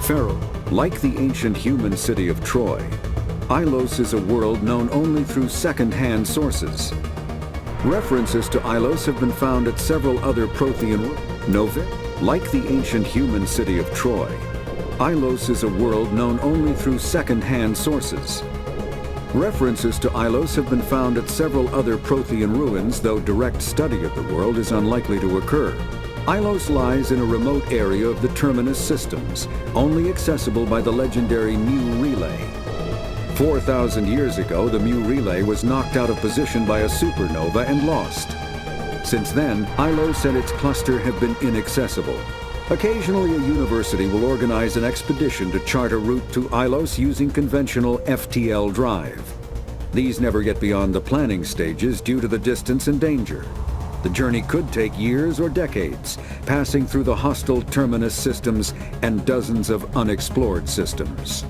Pharaoh. Like the ancient human city of Troy, Ilos is a world known only through second-hand sources. References to Ilos have been found at several other Prothean novae. Like the ancient human city of Troy, Ilos is a world known only through second-hand sources. References to Ilos have been found at several other Prothean ruins, though direct study of the world is unlikely to occur. Ilos lies in a remote area of the Terminus systems, only accessible by the legendary Mu Relay. 4,000 years ago, the Mu Relay was knocked out of position by a supernova and lost. Since then, Ilos and its cluster have been inaccessible. Occasionally, a university will organize an expedition to chart a route to Ilos using conventional FTL drive. These never get beyond the planning stages due to the distance and danger. The journey could take years or decades, passing through the hostile Terminus systems and dozens of unexplored systems.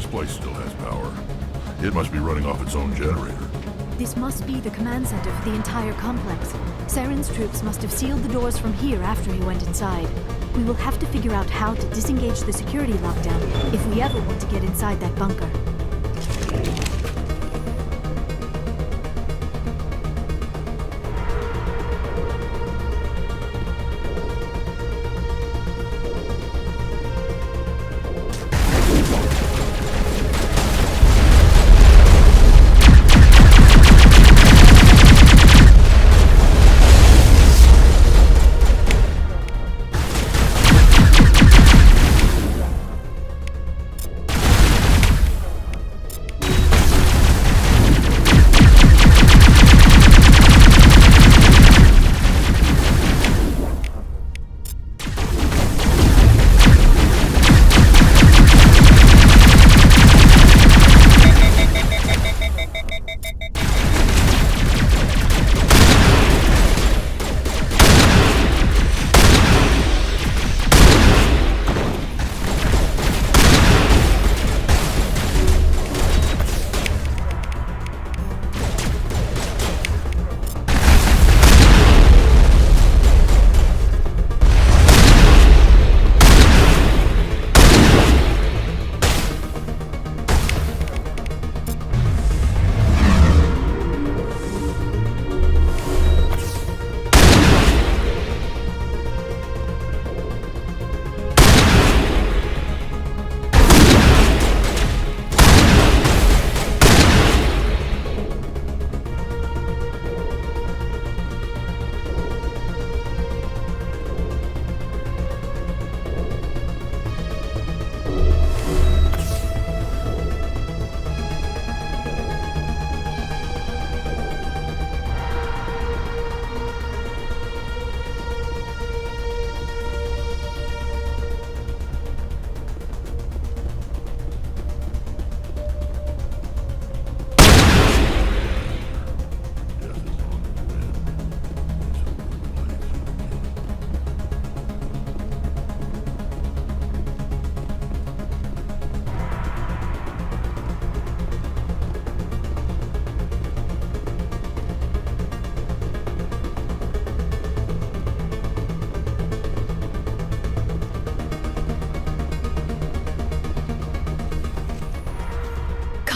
place still has power. It must be running off its own generator. This must be the command center for the entire complex. Saren's troops must have sealed the doors from here after he went inside. We will have to figure out how to disengage the security lockdown if we ever want to get inside that bunker.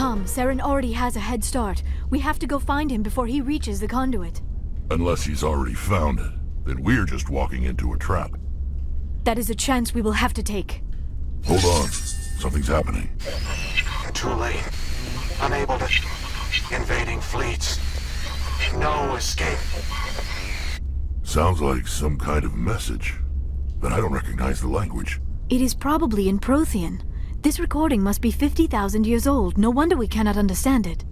Come, Saren already has a head start. We have to go find him before he reaches the conduit. Unless he's already found it, then we're just walking into a trap. That is a chance we will have to take. Hold on. Something's happening. Too late. Unable to... Invading fleets. No escape. Sounds like some kind of message, but I don't recognize the language. It is probably in Prothean. This recording must be 50,000 years old. No wonder we cannot understand it.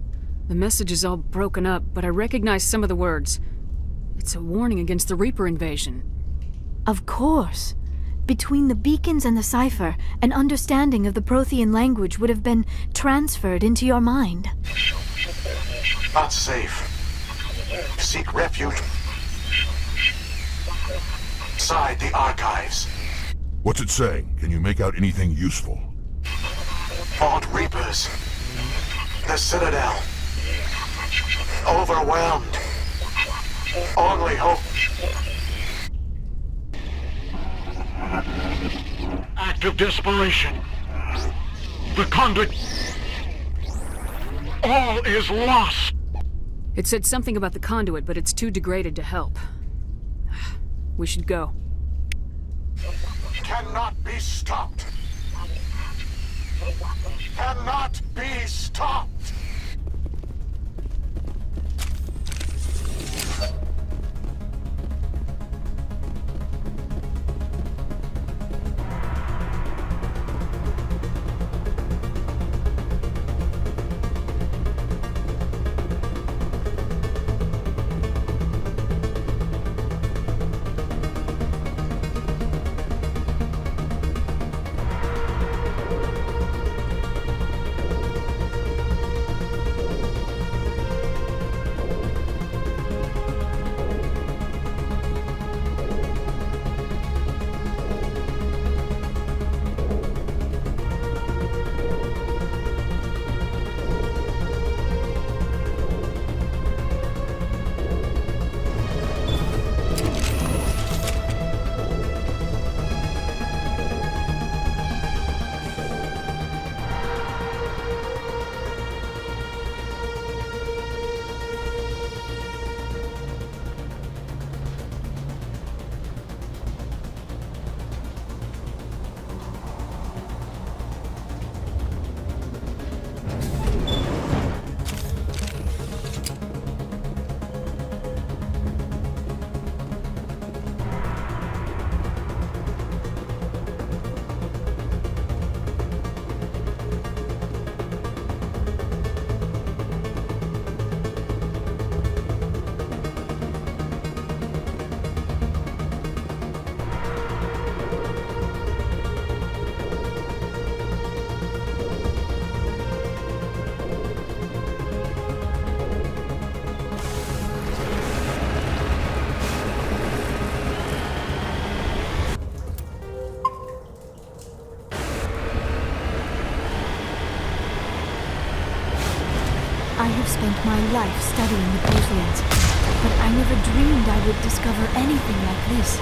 The message is all broken up, but I recognize some of the words. It's a warning against the Reaper invasion. Of course. Between the beacons and the cipher, an understanding of the Prothean language would have been transferred into your mind. Not safe. Seek refuge. Inside the archives. What's it saying? Can you make out anything useful? Fought Reapers. The Citadel. Overwhelmed. Only hope. Act of desperation. The conduit. All is lost. It said something about the conduit, but it's too degraded to help. We should go. Cannot be stopped. Cannot be stopped. I have spent my life studying the Protheans, but I never dreamed I would discover anything like this.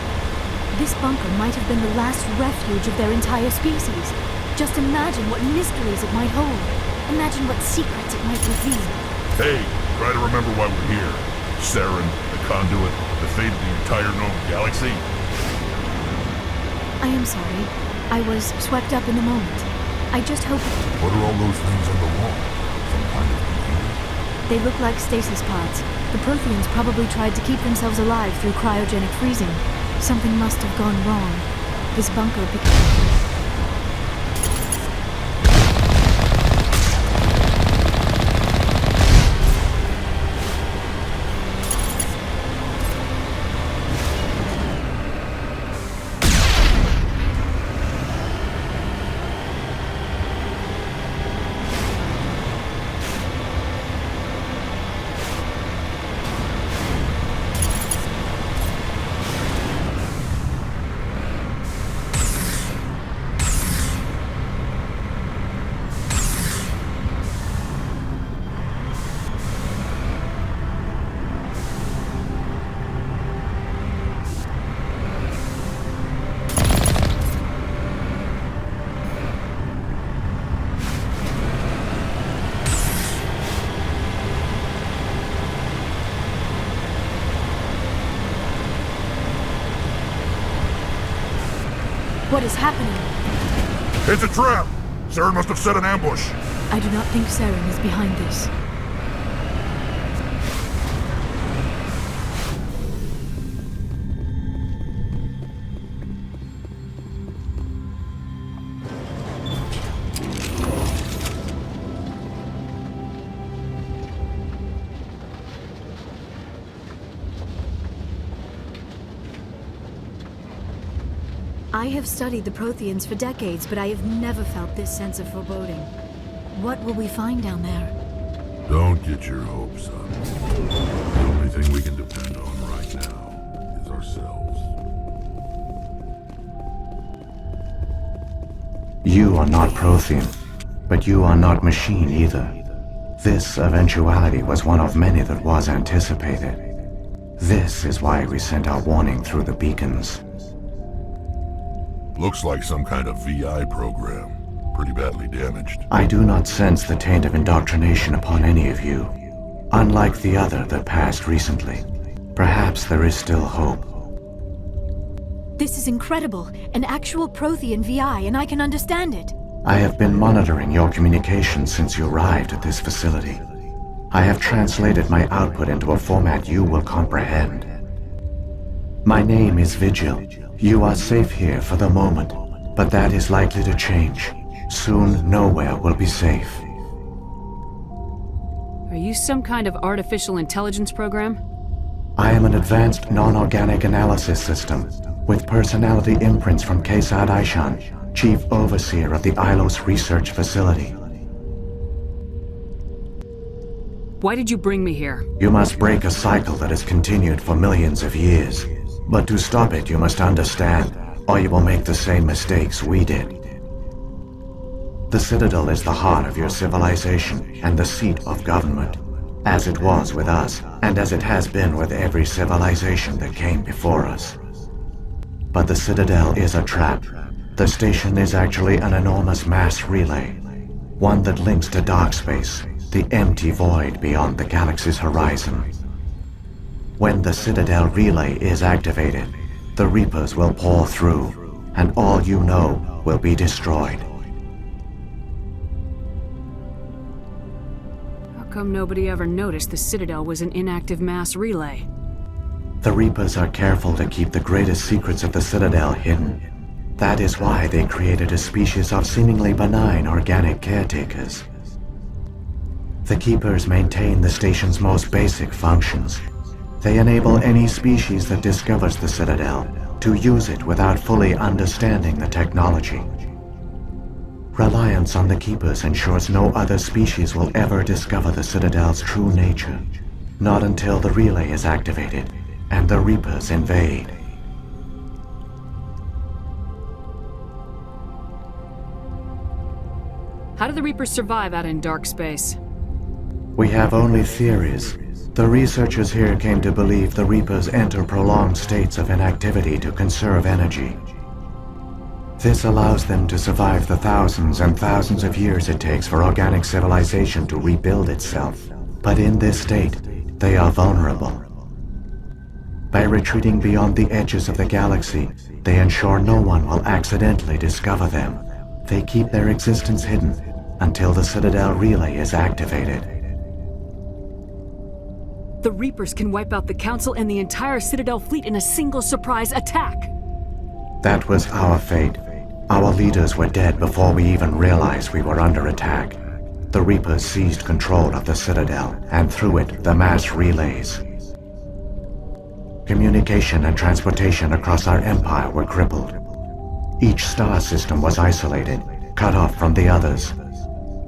This bunker might have been the last refuge of their entire species. Just imagine what mysteries it might hold. Imagine what secrets it might reveal. Hey, try to remember why we're here. Saren, the conduit, the fate of the entire known galaxy. I am sorry. I was swept up in the moment. I just hope... What are all those things on the wall? Some kind of computer? They look like stasis pods. The Protheans probably tried to keep themselves alive through cryogenic freezing. Something must have gone wrong. This bunker became... What is happening? It's a trap! Saren must have set an ambush. I do not think Saren is behind this. I have studied the Protheans for decades, but I have never felt this sense of foreboding. What will we find down there? Don't get your hopes up. The only thing we can depend on right now is ourselves. You are not Prothean, but you are not machine either. This eventuality was one of many that was anticipated. This is why we sent our warning through the beacons. Looks like some kind of VI program. Pretty badly damaged. I do not sense the taint of indoctrination upon any of you. Unlike the other that passed recently. Perhaps there is still hope. This is incredible. An actual Prothean VI, and I can understand it. I have been monitoring your communications since you arrived at this facility. I have translated my output into a format you will comprehend. My name is Vigil. You are safe here for the moment, but that is likely to change. Soon, nowhere will be safe. Are you some kind of artificial intelligence program? I am an advanced non-organic analysis system, with personality imprints from Kesad Aishan, Chief Overseer of the Ilos Research Facility. Why did you bring me here? You must break a cycle that has continued for millions of years. But to stop it, you must understand, or you will make the same mistakes we did. The Citadel is the heart of your civilization and the seat of government, as it was with us, and as it has been with every civilization that came before us. But the Citadel is a trap. The station is actually an enormous mass relay, one that links to dark space, the empty void beyond the galaxy's horizon. When the Citadel relay is activated, the Reapers will pour through, and all you know will be destroyed. How come nobody ever noticed the Citadel was an inactive mass relay? The Reapers are careful to keep the greatest secrets of the Citadel hidden. That is why they created a species of seemingly benign organic caretakers. The Keepers maintain the station's most basic functions. They enable any species that discovers the Citadel to use it without fully understanding the technology. Reliance on the Keepers ensures no other species will ever discover the Citadel's true nature. Not until the relay is activated and the Reapers invade. How do the Reapers survive out in dark space? We have only theories. The researchers here came to believe the Reapers enter prolonged states of inactivity to conserve energy. This allows them to survive the thousands and thousands of years it takes for organic civilization to rebuild itself. But in this state, they are vulnerable. By retreating beyond the edges of the galaxy, they ensure no one will accidentally discover them. They keep their existence hidden until the Citadel relay is activated. The Reapers can wipe out the Council and the entire Citadel fleet in a single surprise attack. That was our fate. Our leaders were dead before we even realized we were under attack. The Reapers seized control of the Citadel, and through it, the mass relays. Communication and transportation across our empire were crippled. Each star system was isolated, cut off from the others.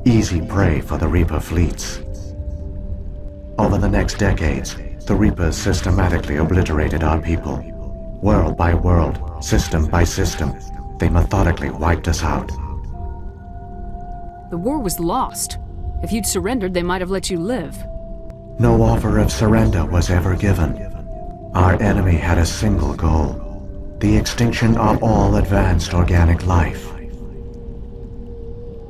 Easy prey for the Reaper fleets. Over the next decades, the Reapers systematically obliterated our people. World by world, system by system, they methodically wiped us out. The war was lost. If you'd surrendered, they might have let you live. No offer of surrender was ever given. Our enemy had a single goal: the extinction of all advanced organic life.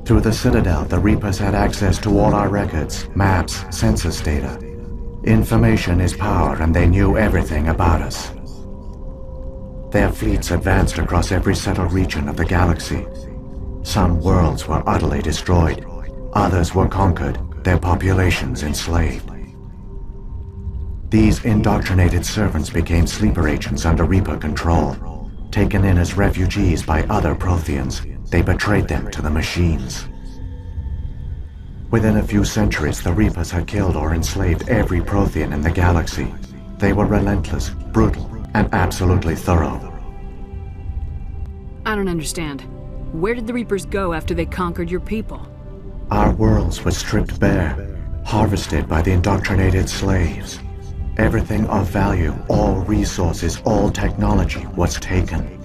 Through the Citadel, the Reapers had access to all our records, maps, census data. Information is power, and they knew everything about us. Their fleets advanced across every settled region of the galaxy. Some worlds were utterly destroyed. Others were conquered, their populations enslaved. These indoctrinated servants became sleeper agents under Reaper control. Taken in as refugees by other Protheans, they betrayed them to the machines. Within a few centuries, the Reapers had killed or enslaved every Prothean in the galaxy. They were relentless, brutal, and absolutely thorough. I don't understand. Where did the Reapers go after they conquered your people? Our worlds were stripped bare, harvested by the indoctrinated slaves. Everything of value, all resources, all technology was taken.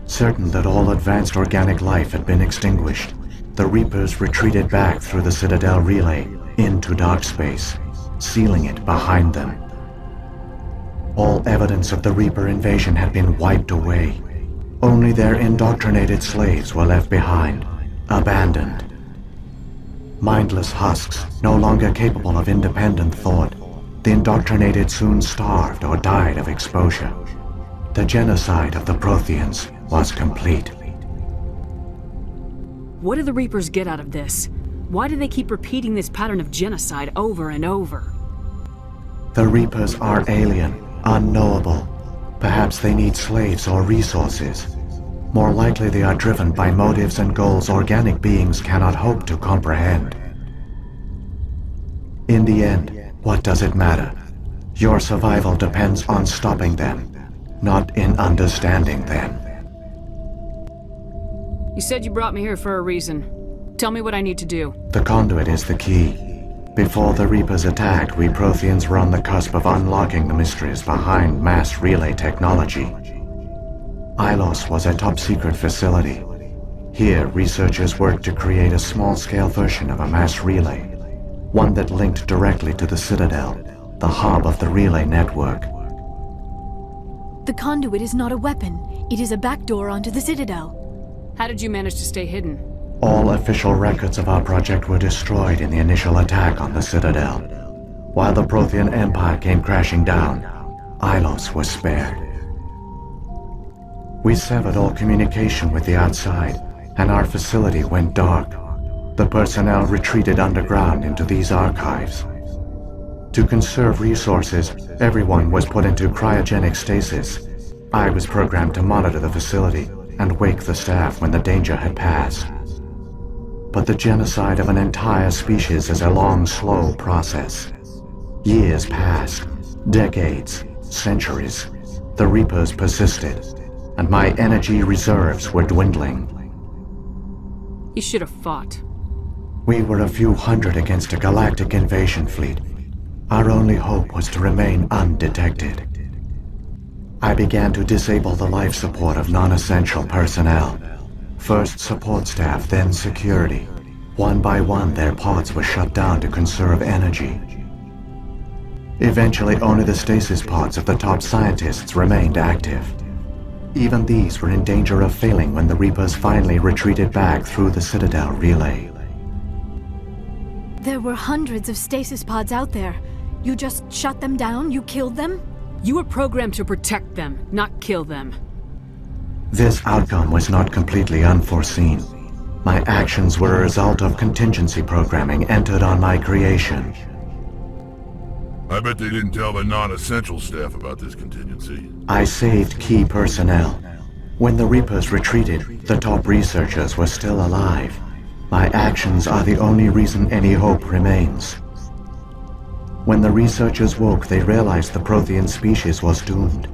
Certain that all advanced organic life had been extinguished, the Reapers retreated back through the Citadel relay into dark space, sealing it behind them. All evidence of the Reaper invasion had been wiped away. Only their indoctrinated slaves were left behind, abandoned. Mindless husks, no longer capable of independent thought, the indoctrinated soon starved or died of exposure. The genocide of the Protheans was complete. What do the Reapers get out of this? Why do they keep repeating this pattern of genocide over and over? The Reapers are alien, unknowable. Perhaps they need slaves or resources. More likely they are driven by motives and goals organic beings cannot hope to comprehend. In the end, what does it matter? Your survival depends on stopping them, not in understanding them. You said you brought me here for a reason. Tell me what I need to do. The conduit is the key. Before the Reapers attacked, we Protheans were on the cusp of unlocking the mysteries behind mass relay technology. Ilos was a top-secret facility. Here, researchers worked to create a small-scale version of a mass relay, one that linked directly to the Citadel, the hub of the relay network. The conduit is not a weapon. It is a backdoor onto the Citadel. How did you manage to stay hidden? All official records of our project were destroyed in the initial attack on the Citadel. While the Prothean Empire came crashing down, Ilos was spared. We severed all communication with the outside, and our facility went dark. The personnel retreated underground into these archives. To conserve resources, everyone was put into cryogenic stasis. I was programmed to monitor the facility and wake the staff when the danger had passed. But the genocide of an entire species is a long, slow process. Years passed, decades, centuries. The Reapers persisted, and my energy reserves were dwindling. You should have fought. We were a few hundred against a galactic invasion fleet. Our only hope was to remain undetected. I began to disable the life support of non-essential personnel. First support staff, then security. One by one, their pods were shut down to conserve energy. Eventually, only the stasis pods of the top scientists remained active. Even these were in danger of failing when the Reapers finally retreated back through the Citadel relay. There were hundreds of stasis pods out there. You just shut them down? You killed them? You were programmed to protect them, not kill them. This outcome was not completely unforeseen. My actions were a result of contingency programming entered on my creation. I bet they didn't tell the non-essential staff about this contingency. I saved key personnel. When the Reapers retreated, the top researchers were still alive. My actions are the only reason any hope remains. When the researchers woke, they realized the Prothean species was doomed.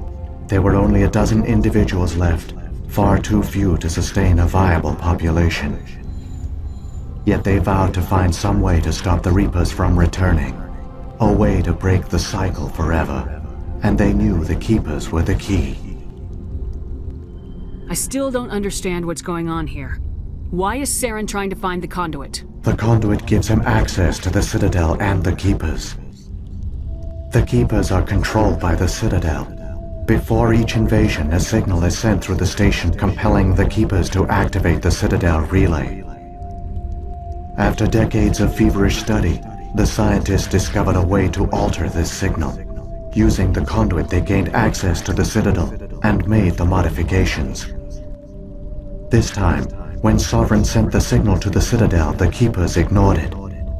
There were only a dozen individuals left, far too few to sustain a viable population. Yet they vowed to find some way to stop the Reapers from returning. A way to break the cycle forever. And they knew the Keepers were the key. I still don't understand what's going on here. Why is Saren trying to find the conduit? The conduit gives him access to the Citadel and the Keepers. The Keepers are controlled by the Citadel. Before each invasion, a signal is sent through the station compelling the Keepers to activate the Citadel relay. After decades of feverish study, the scientists discovered a way to alter this signal. Using the conduit, they gained access to the Citadel and made the modifications. This time, when Sovereign sent the signal to the Citadel, the Keepers ignored it.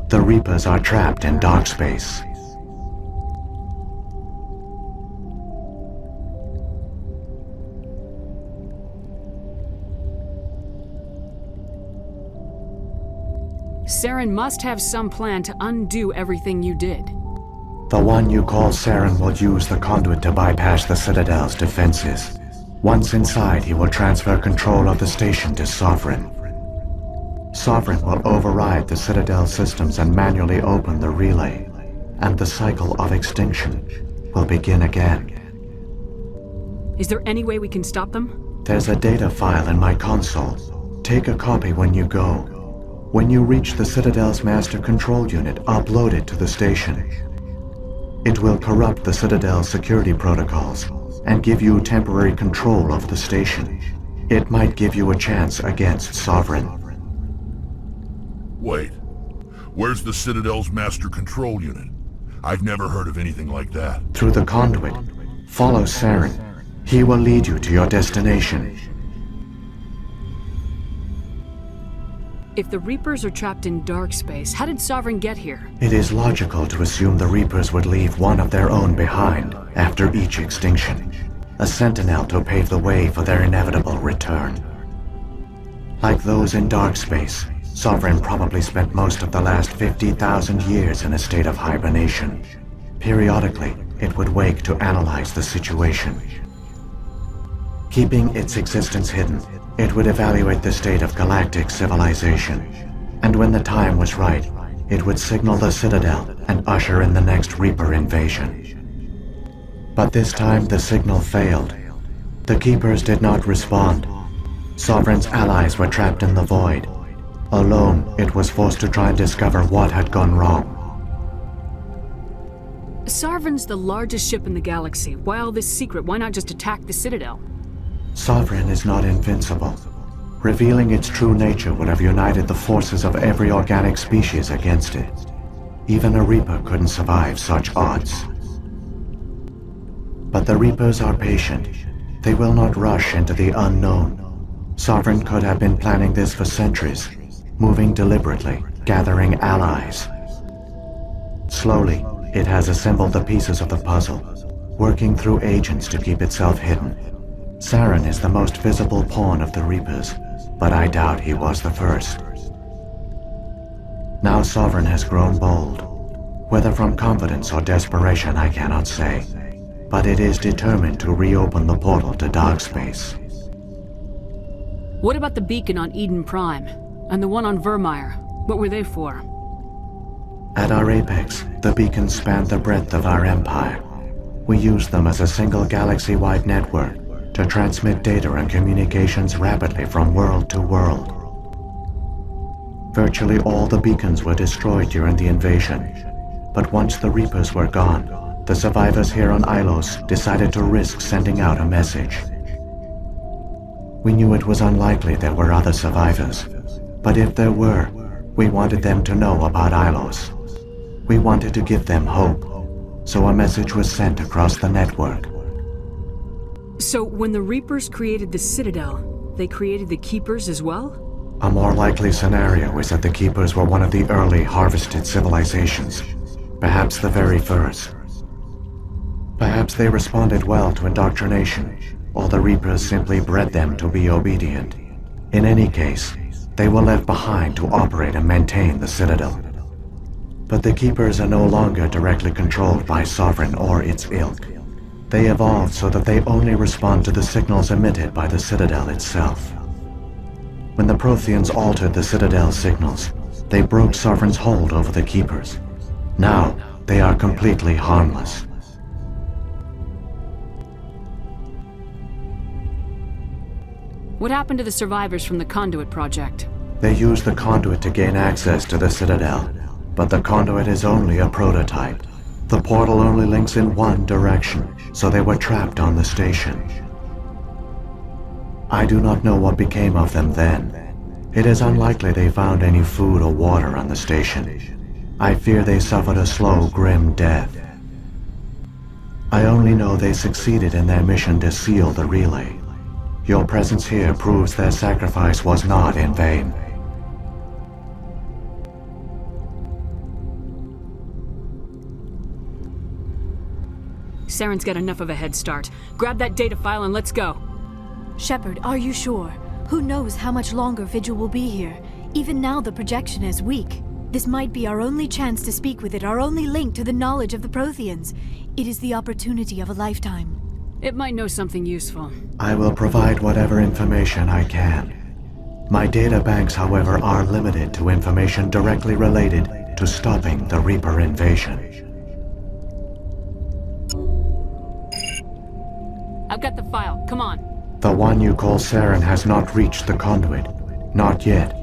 The Reapers are trapped in dark space. Saren must have some plan to undo everything you did. The one you call Saren will use the conduit to bypass the Citadel's defenses. Once inside, he will transfer control of the station to Sovereign. Sovereign will override the Citadel systems and manually open the relay, and the cycle of extinction will begin again. Is there any way we can stop them? There's a data file in my console. Take a copy when you go. When you reach the Citadel's master control unit, upload it to the station. It will corrupt the Citadel's security protocols and give you temporary control of the station. It might give you a chance against Sovereign. Wait, where's the Citadel's master control unit? I've never heard of anything like that. Through the conduit, follow Saren. He will lead you to your destination. If the Reapers are trapped in dark space, how did Sovereign get here? It is logical to assume the Reapers would leave one of their own behind after each extinction. A sentinel to pave the way for their inevitable return. Like those in dark space, Sovereign probably spent most of the last 50,000 years in a state of hibernation. Periodically, it would wake to analyze the situation. Keeping its existence hidden, it would evaluate the state of galactic civilization. And when the time was right, it would signal the Citadel and usher in the next Reaper invasion. But this time the signal failed. The Keepers did not respond. Sovereign's allies were trapped in the void. Alone, it was forced to try and discover what had gone wrong. Sovereign's the largest ship in the galaxy. Why all this secret? Why not just attack the Citadel? Sovereign is not invincible. Revealing its true nature would have united the forces of every organic species against it. Even a Reaper couldn't survive such odds. But the Reapers are patient. They will not rush into the unknown. Sovereign could have been planning this for centuries, moving deliberately, gathering allies. Slowly, it has assembled the pieces of the puzzle, working through agents to keep itself hidden. Saren is the most visible pawn of the Reapers, but I doubt he was the first. Now Sovereign has grown bold. Whether from confidence or desperation, I cannot say. But it is determined to reopen the portal to dark space. What about the beacon on Eden Prime? And the one on Vermeer? What were they for? At our apex, the beacons spanned the breadth of our empire. We used them as a single galaxy-wide network to transmit data and communications rapidly from world to world. Virtually all the beacons were destroyed during the invasion. But once the Reapers were gone, the survivors here on Ilos decided to risk sending out a message. We knew it was unlikely there were other survivors, but if there were, we wanted them to know about Ilos. We wanted to give them hope, so a message was sent across the network. So, when the Reapers created the Citadel, they created the Keepers as well? A more likely scenario is that the Keepers were one of the early harvested civilizations, perhaps the very first. Perhaps they responded well to indoctrination, or the Reapers simply bred them to be obedient. In any case, they were left behind to operate and maintain the Citadel. But the Keepers are no longer directly controlled by Sovereign or its ilk. They evolved so that they only respond to the signals emitted by the Citadel itself. When the Protheans altered the Citadel's signals, they broke Sovereign's hold over the Keepers. Now, they are completely harmless. What happened to the survivors from the Conduit project? They used the conduit to gain access to the Citadel, but the conduit is only a prototype. The portal only links in one direction, so they were trapped on the station. I do not know what became of them then. It is unlikely they found any food or water on the station. I fear they suffered a slow, grim death. I only know they succeeded in their mission to seal the relay. Your presence here proves their sacrifice was not in vain. Saren's got enough of a head start. Grab that data file and let's go. Shepard, are you sure? Who knows how much longer Vigil will be here? Even now the projection is weak. This might be our only chance to speak with it, our only link to the knowledge of the Protheans. It is the opportunity of a lifetime. It might know something useful. I will provide whatever information I can. My data banks, however, are limited to information directly related to stopping the Reaper invasion. I've got the file. Come on. The one you call Saren has not reached the conduit. Not yet.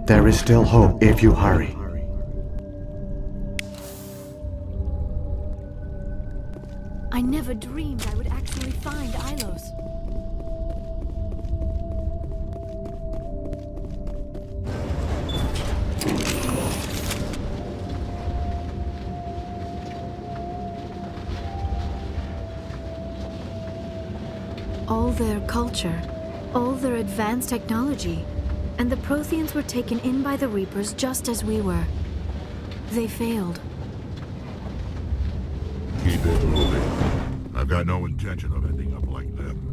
There is still hope if you hurry. I never dreamed I would actually find Ilos. All their culture, all their advanced technology, and the Protheans were taken in by the Reapers just as we were. They failed. Keep it moving. I've got no intention of ending up like them.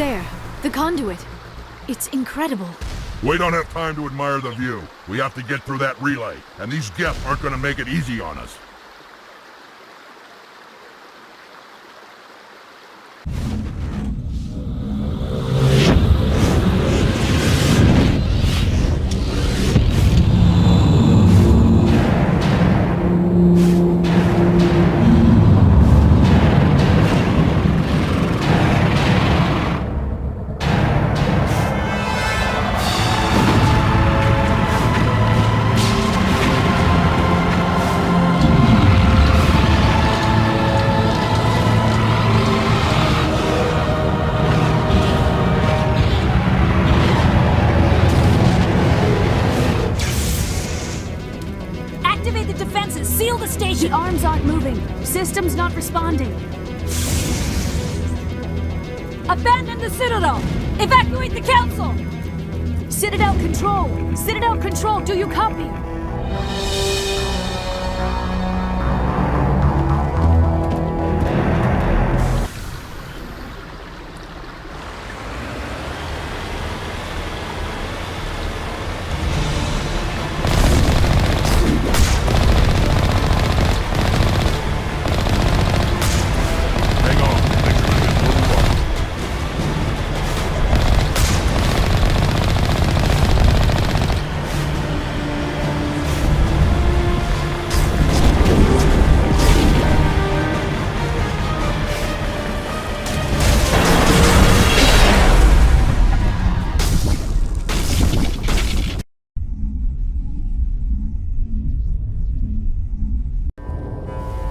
there. The conduit. It's incredible. We don't have time to admire the view. We have to get through that relay, and these Geth aren't gonna make it easy on us. Activate the defenses! Seal the station! The arms aren't moving. System's not responding. Abandon the Citadel! Evacuate the Council! Citadel Control! Citadel Control, do you copy? Hang on, things are gonna get a little rough.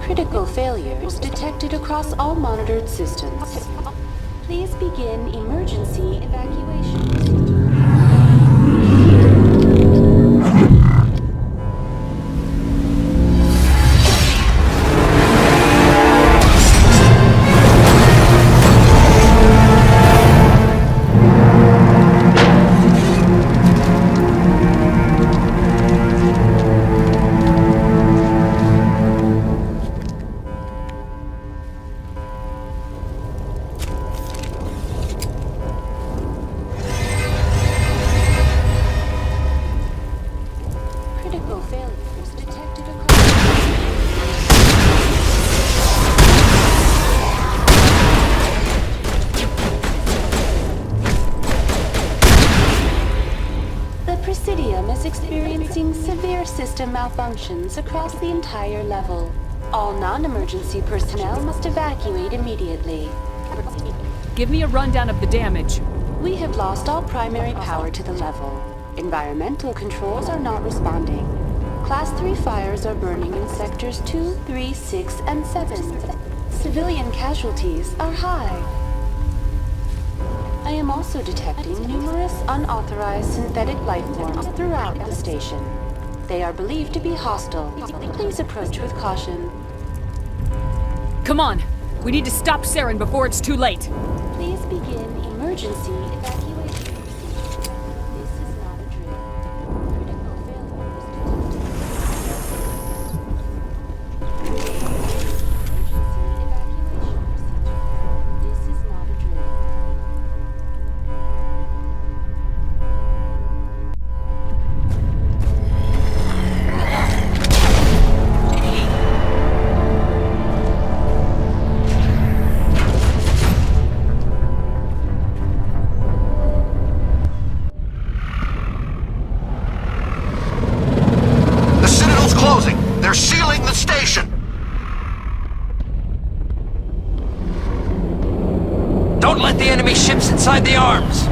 Critical failures detected across all monitored systems. Please begin emergency evacuation. Critical failures detected across... The Presidium is experiencing severe system malfunctions across the entire level. All non-emergency personnel must evacuate immediately. Give me a rundown of the damage. We have lost all primary power to the level. Environmental controls are not responding. Class 3 fires are burning in sectors 2, 3, 6, and 7. Civilian casualties are high. I am also detecting numerous unauthorized synthetic life forms throughout the station. They are believed to be hostile. Please approach with caution. Come on! We need to stop Saren before it's too late! Please begin emergency evacuation. This is not a drill. Critical failures detected. Emergency evacuation procedure. This is not a drill. The Citadel's closing! They're sealing the station! Don't let the enemy ships inside the arms!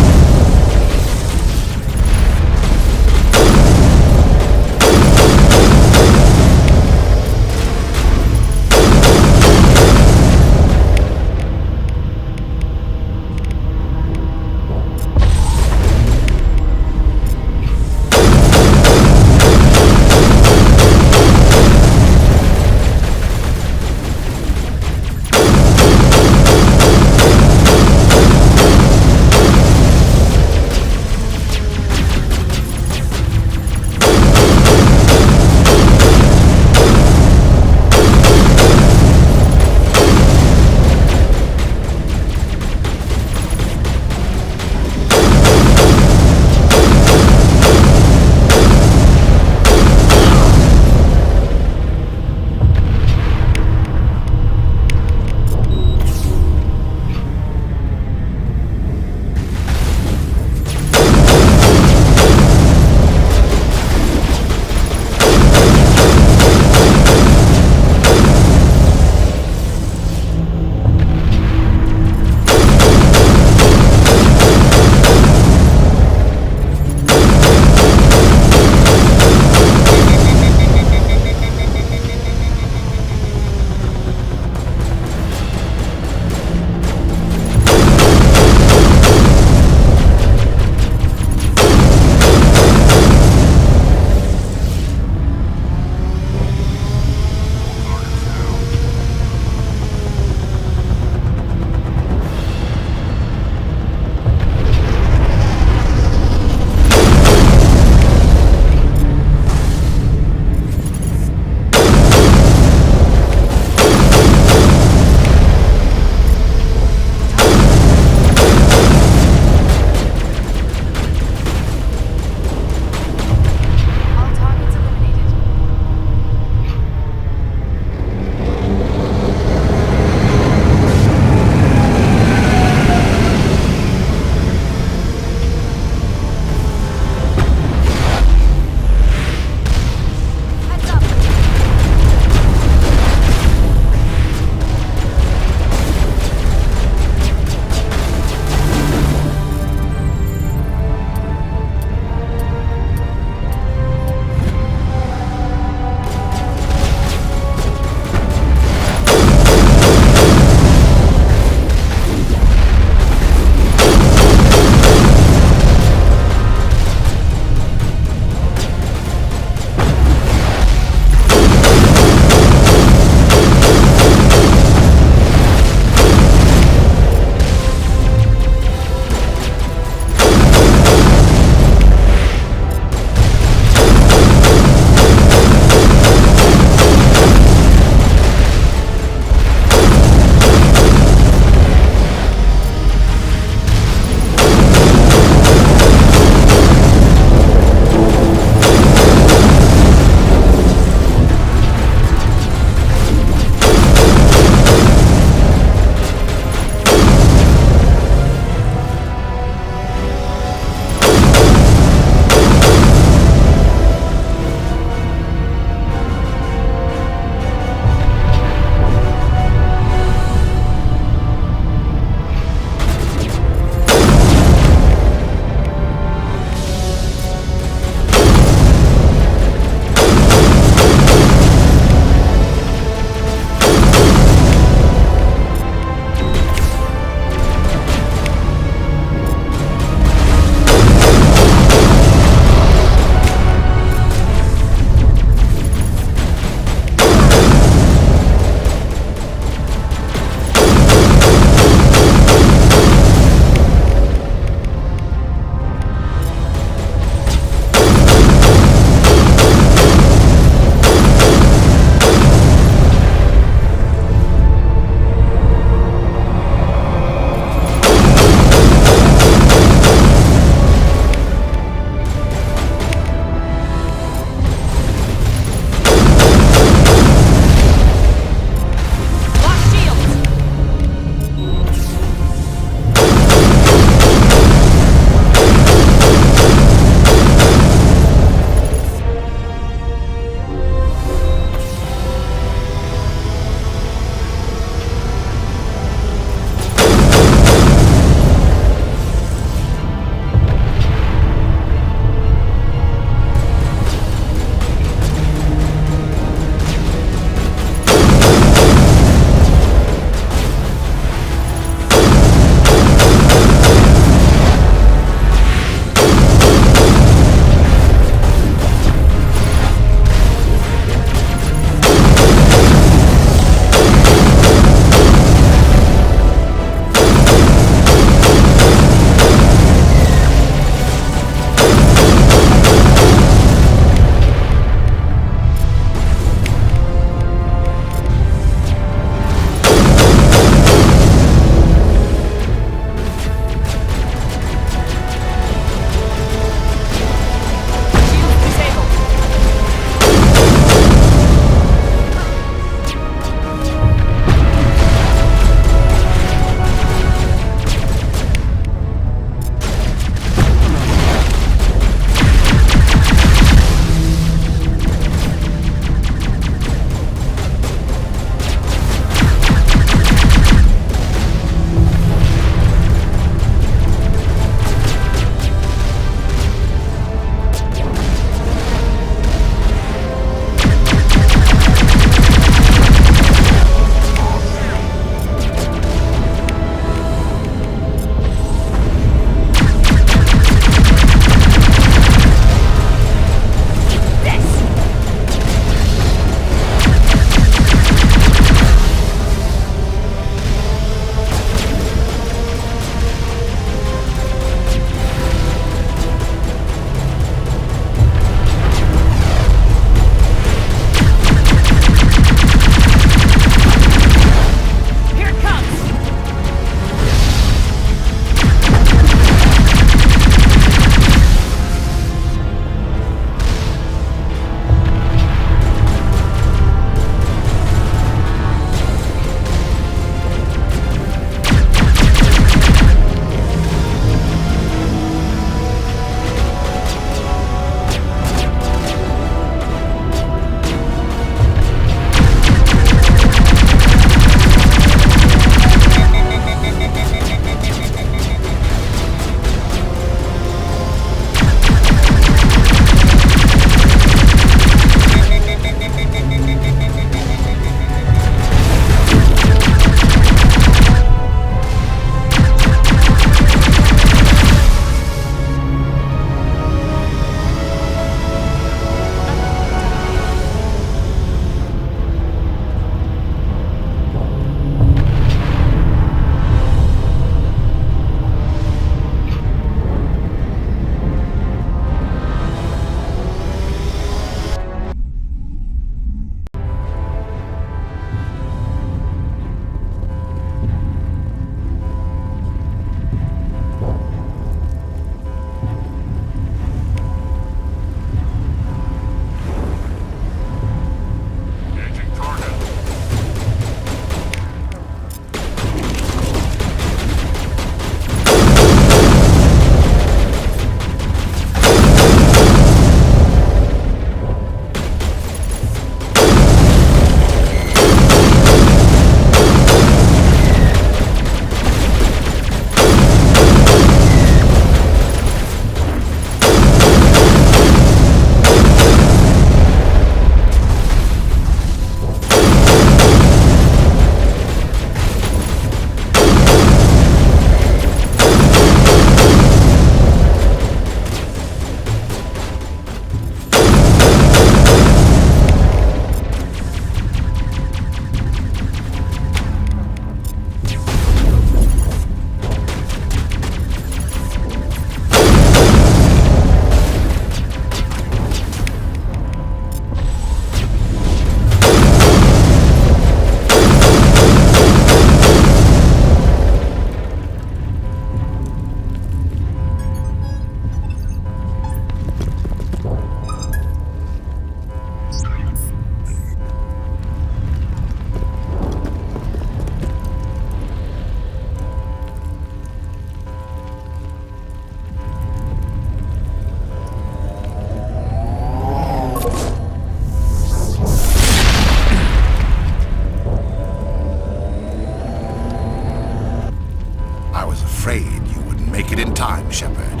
afraid you wouldn't make it in time, Shepard.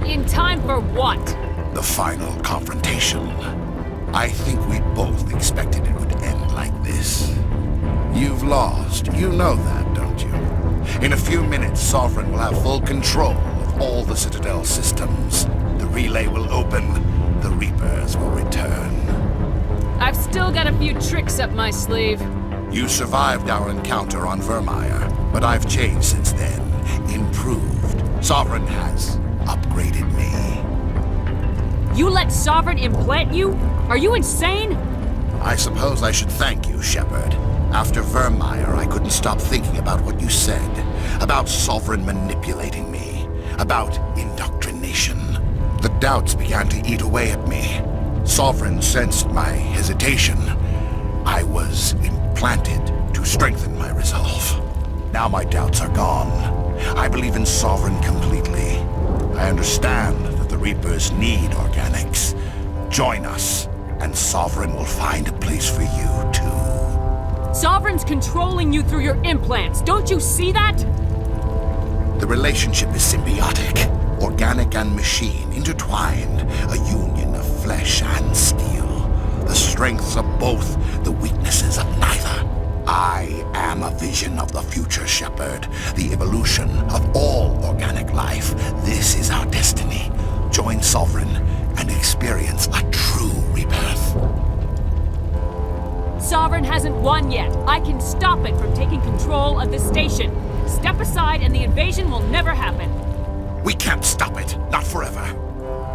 In time for what? The final confrontation. I think we both expected it would end like this. You've lost. You know that, don't you? In a few minutes, Sovereign will have full control of all the Citadel systems. The relay will open. The Reapers will return. I've still got a few tricks up my sleeve. You survived our encounter on Vermeer, but I've changed since then. Improved. Sovereign has upgraded me. You let Sovereign implant you? Are you insane? I suppose I should thank you, Shepard. After Vermeer, I couldn't stop thinking about what you said. About Sovereign manipulating me. About indoctrination. The doubts began to eat away at me. Sovereign sensed my hesitation. I was implanted to strengthen my resolve. Now my doubts are gone. I believe in Sovereign completely. I understand that the Reapers need organics. Join us, and Sovereign will find a place for you, too. Sovereign's controlling you through your implants. Don't you see that? The relationship is symbiotic. Organic and machine intertwined. A union of flesh and steel. The strengths of both, the weaknesses of neither. I am a vision of the future, Shepard. The evolution of all organic life. This is our destiny. Join Sovereign and experience a true rebirth. Sovereign hasn't won yet. I can stop it from taking control of the station. Step aside and the invasion will never happen. We can't stop it. Not forever.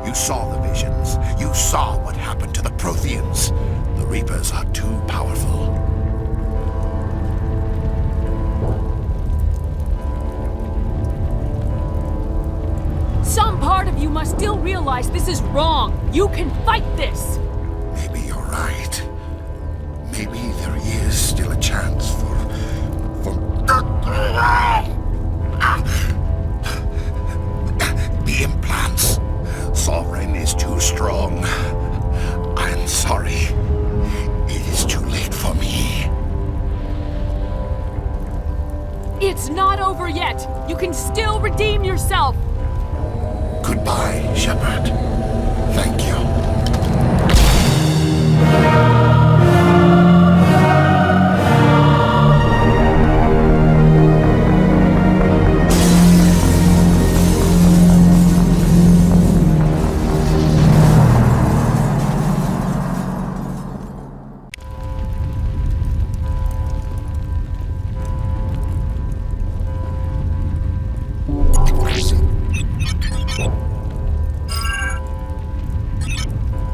You saw the visions. You saw what happened to the Protheans. The Reapers are too powerful. Some part of you must still realize this is wrong. You can fight this. Maybe you're right. Maybe there is still a chance for... The implants. Sovereign is too strong. I'm sorry. It is too late for me. It's not over yet. You can still redeem yourself. Goodbye, Shepard. Thank you.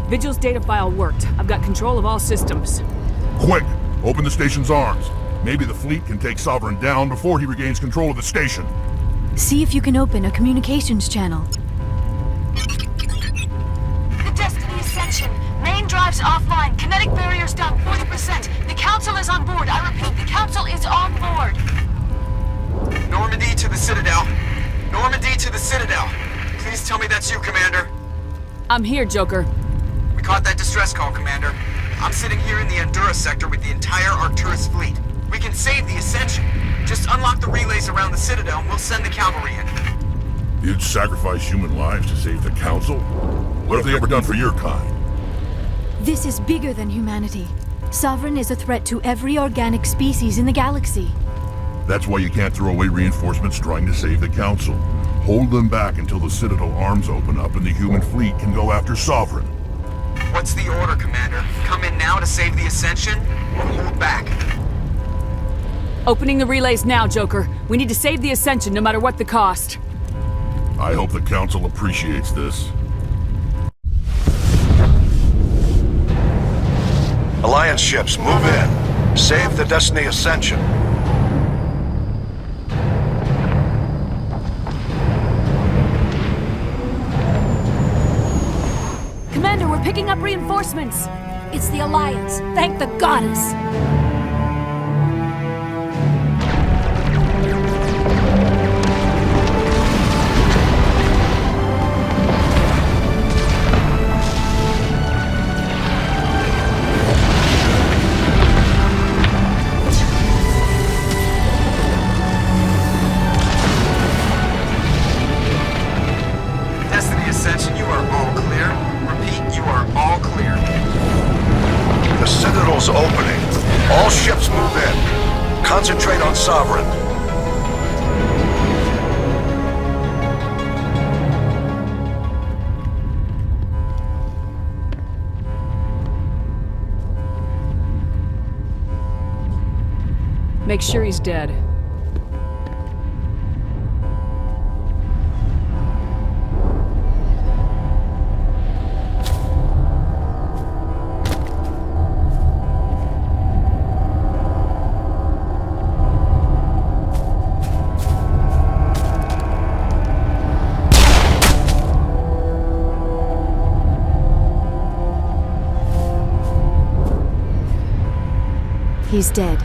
Vigil's data file worked. I've got control of all systems. Quick! Open the station's arms. Maybe the fleet can take Sovereign down before he regains control of the station. See if you can open a communications channel. The Destiny Ascension. Main drives offline. Kinetic barriers down 40%. The Council is on board. I repeat, the Council is on board. Normandy to the Citadel. Normandy to the Citadel. Please tell me that's you, Commander. I'm here, Joker. We caught that distress call, Commander. I'm sitting here in the Endura sector with the entire Arcturus fleet. We can save the Ascension. Just unlock the relays around the Citadel and we'll send the cavalry in. You'd sacrifice human lives to save the Council? What have they ever done for your kind? This is bigger than humanity. Sovereign is a threat to every organic species in the galaxy. That's why you can't throw away reinforcements trying to save the Council. Hold them back until the Citadel arms open up and the human fleet can go after Sovereign. What's the order, Commander? Come in now to save the Ascension, or hold back? Opening the relays now, Joker. We need to save the Ascension no matter what the cost. I hope the Council appreciates this. Alliance ships, move in. Save the Destiny Ascension. Commander, we're picking up reinforcements. It's the Alliance. Thank the goddess. Sovereign. Make sure he's dead. He's dead.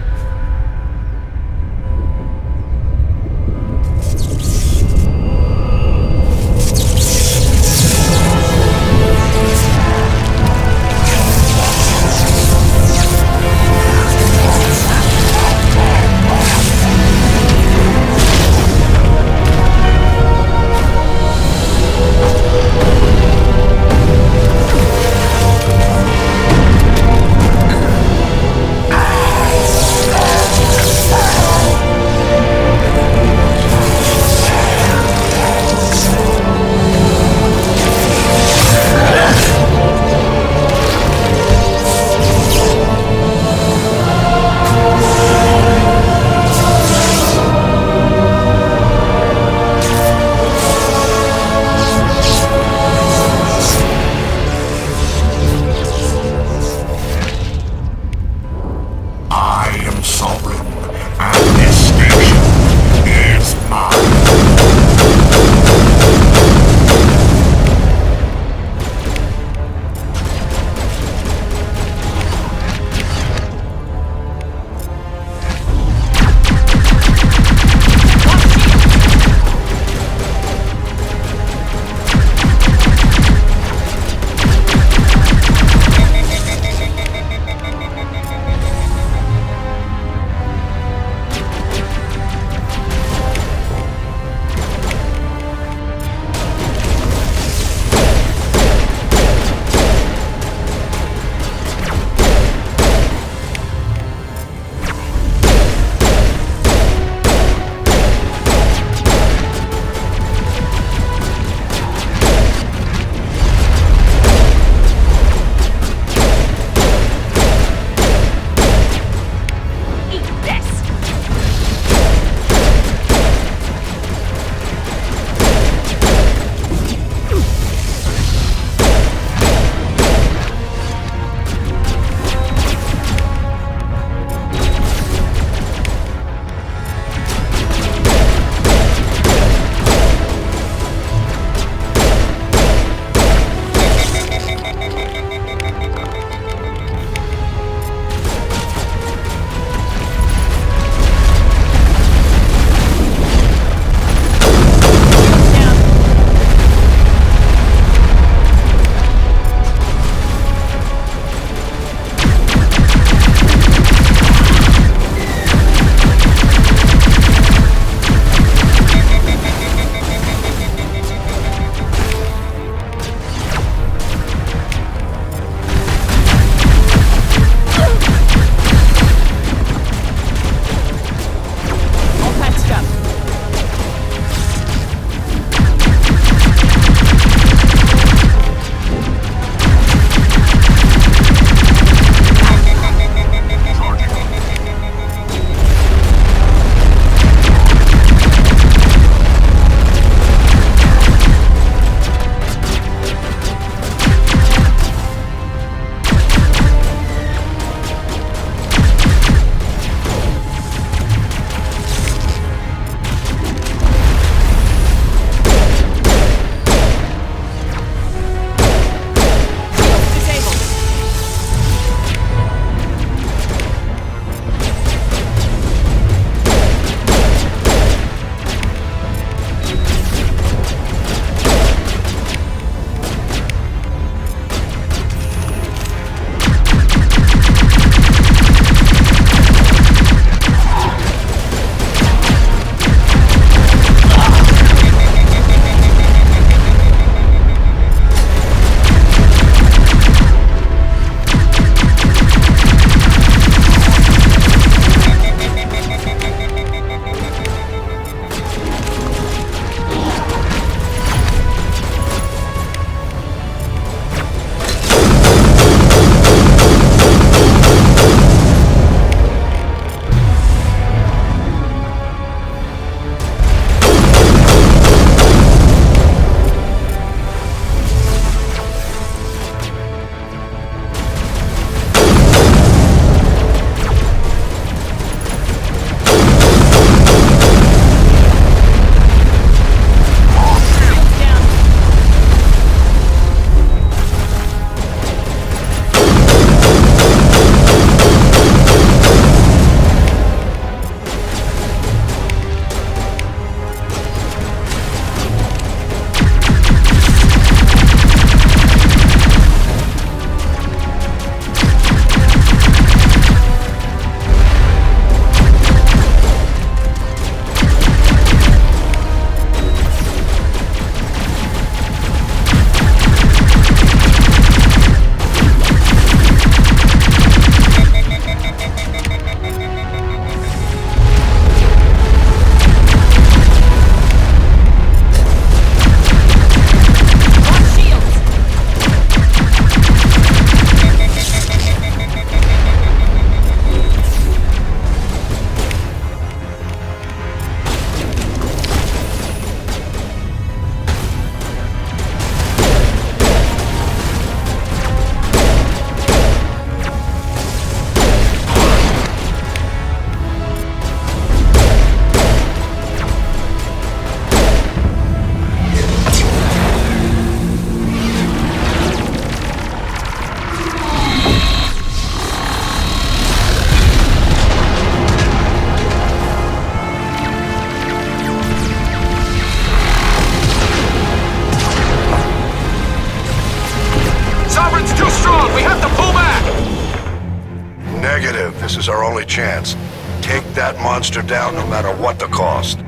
is our only chance. Take that monster down no matter what the cost.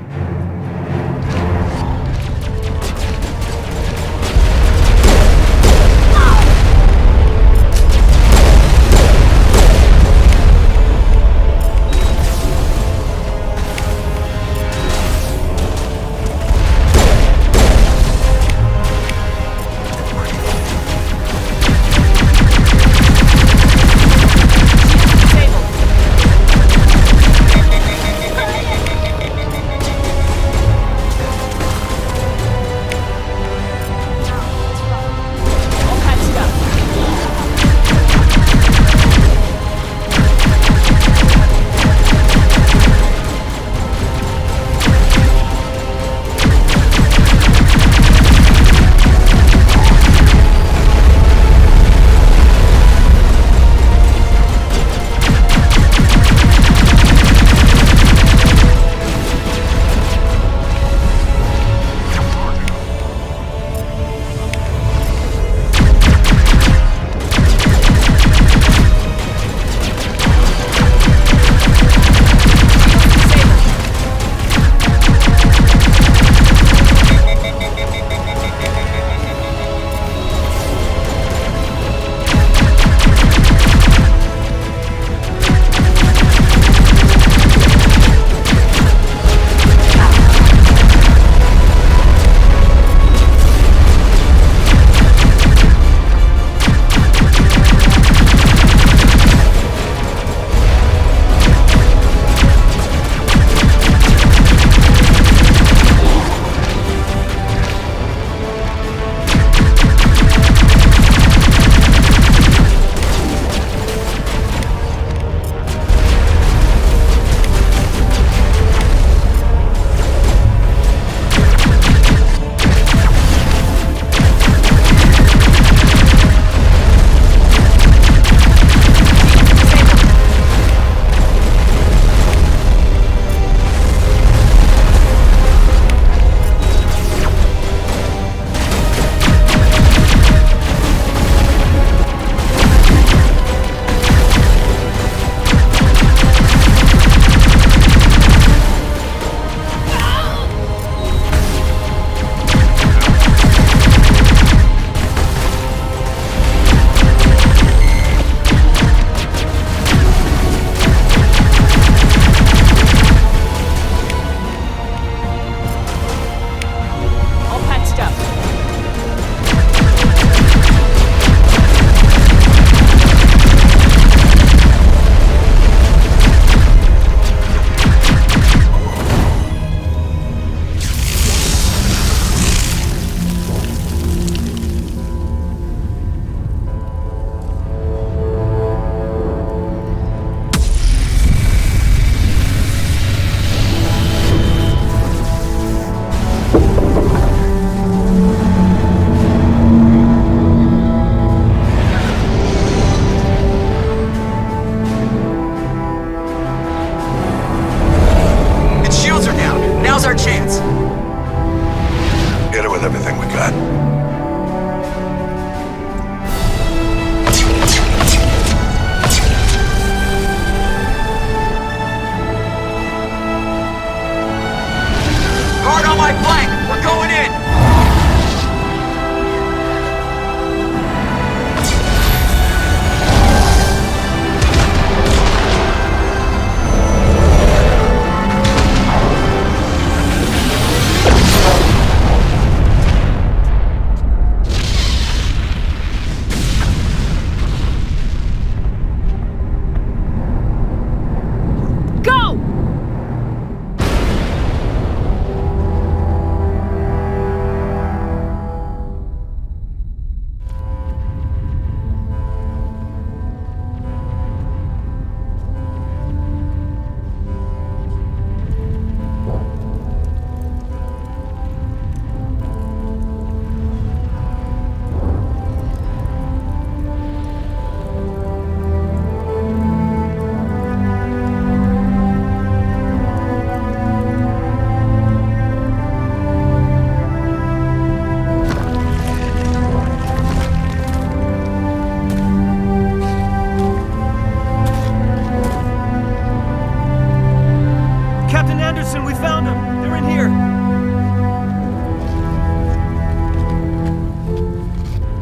found them! They're in here!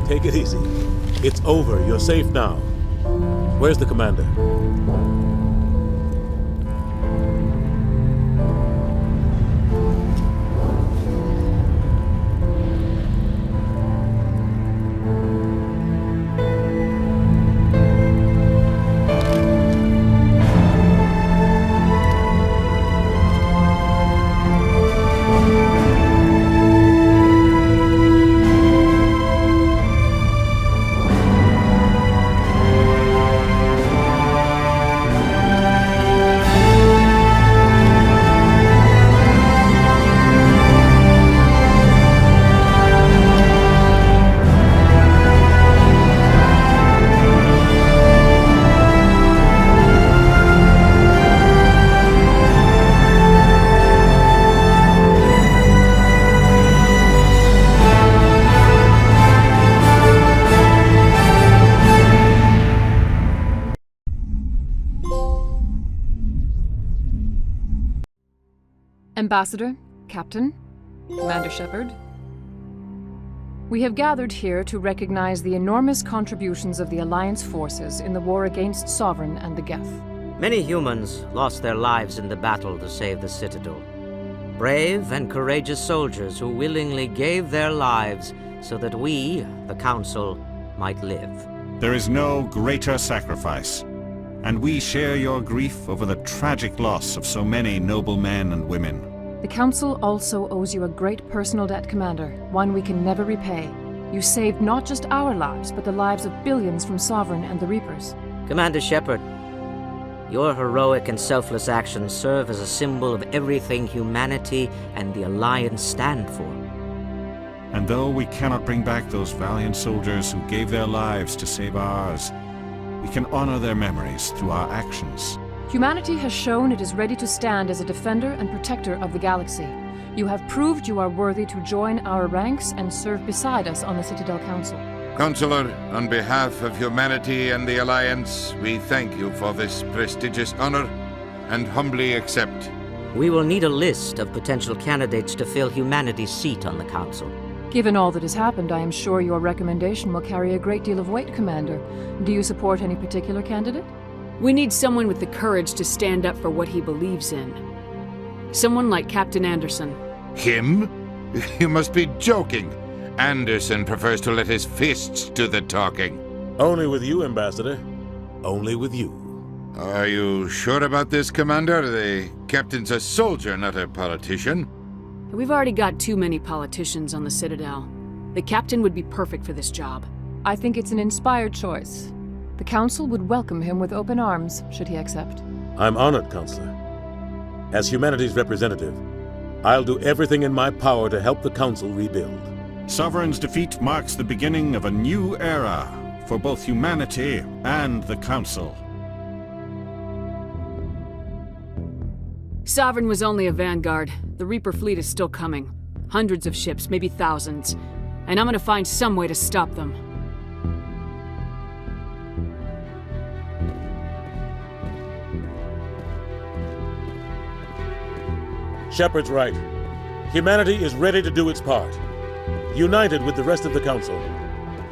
Take it easy. It's over. You're safe now. Where's the commander? Ambassador, Captain, Commander Shepard. We have gathered here to recognize the enormous contributions of the Alliance forces in the war against Sovereign and the Geth. Many humans lost their lives in the battle to save the Citadel. Brave and courageous soldiers who willingly gave their lives so that we, the Council, might live. There is no greater sacrifice, and we share your grief over the tragic loss of so many noble men and women. The Council also owes you a great personal debt, Commander, one we can never repay. You saved not just our lives, but the lives of billions from Sovereign and the Reapers. Commander Shepard, your heroic and selfless actions serve as a symbol of everything humanity and the Alliance stand for. And though we cannot bring back those valiant soldiers who gave their lives to save ours, we can honor their memories through our actions. Humanity has shown it is ready to stand as a defender and protector of the galaxy. You have proved you are worthy to join our ranks and serve beside us on the Citadel Council. Counselor, on behalf of humanity and the Alliance, we thank you for this prestigious honor and humbly accept. We will need a list of potential candidates to fill humanity's seat on the Council. Given all that has happened, I am sure your recommendation will carry a great deal of weight, Commander. Do you support any particular candidate? We need someone with the courage to stand up for what he believes in. Someone like Captain Anderson. Him? You must be joking. Anderson prefers to let his fists do the talking. Only with you, Ambassador. Only with you. Are you sure about this, Commander? The captain's a soldier, not a politician. We've already got too many politicians on the Citadel. The captain would be perfect for this job. I think it's an inspired choice. The Council would welcome him with open arms, should he accept. I'm honored, Counselor. As humanity's representative, I'll do everything in my power to help the Council rebuild. Sovereign's defeat marks the beginning of a new era for both humanity and the Council. Sovereign was only a vanguard. The Reaper fleet is still coming. Hundreds of ships, maybe thousands. And I'm gonna find some way to stop them. Shepard's right. Humanity is ready to do its part. United with the rest of the Council,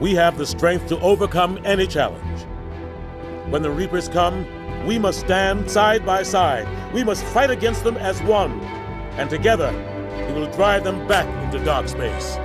we have the strength to overcome any challenge. When the Reapers come, we must stand side by side. We must fight against them as one. And together, we will drive them back into dark space.